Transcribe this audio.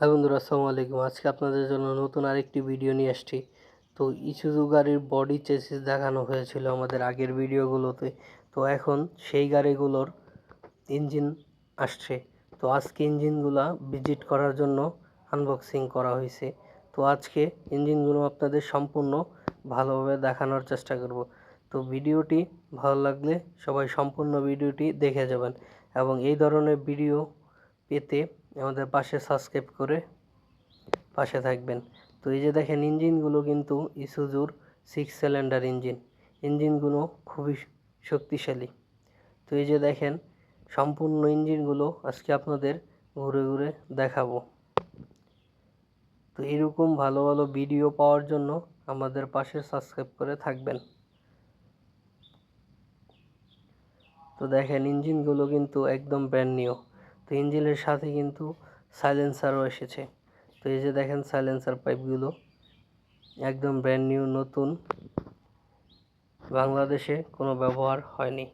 High বন্ধুরা, আসসালামু আলাইকুম। আজকে আপনাদের জন্য নতুন আরেকটি ভিডিও নিয়ে আসছি। তো ইসুজু গাড়ির বডি চেসিস দেখানো হয়েছিল আমাদের আগের ভিডিওগুলোতে। তো এখন সেই গাড়িগুলোর ইঞ্জিন আসছে। তো আজকে ইঞ্জিনগুলা ভিজিট করার জন্য আনবক্সিং করা হয়েছে। তো আজকে ইঞ্জিনগুলো আপনাদের সম্পূর্ণ ভালোভাবে দেখানোর চেষ্টা করব। তো ভিডিওটি ভালো লাগলে সবাই সম্পূর্ণ ভিডিওটি দেখে যাবেন এবং এই ধরনের ভিডিও পেতে আমাদের পাশে সাবস্ক্রাইব করে পাশে থাকবেন। তো এই যে দেখেন, ইঞ্জিনগুলো কিন্তু ইসুজুর 6 সিলিন্ডার ইঞ্জিনগুলো খুবই শক্তিশালী। তো এই যে দেখেন, সম্পূর্ণ ইঞ্জিনগুলো আজকে আপনাদের ঘুরে ঘুরে দেখাবো। তো এরকম ভালো ভালো ভিডিও পাওয়ার জন্য আমাদের পাশে সাবস্ক্রাইব করে থাকবেন। তো দেখেন, ইঞ্জিনগুলো কিন্তু একদম ব্র্যান্ড নিউ। তো ইঞ্জিনের সাথে কিন্তু সাইলেন্সারও এসেছে। তো এই যে দেখেন, সাইলেন্সার পাইপগুলো একদম ব্র্যান্ড নিউ, নতুন, বাংলাদেশে কোনো ব্যবহার হয়নি।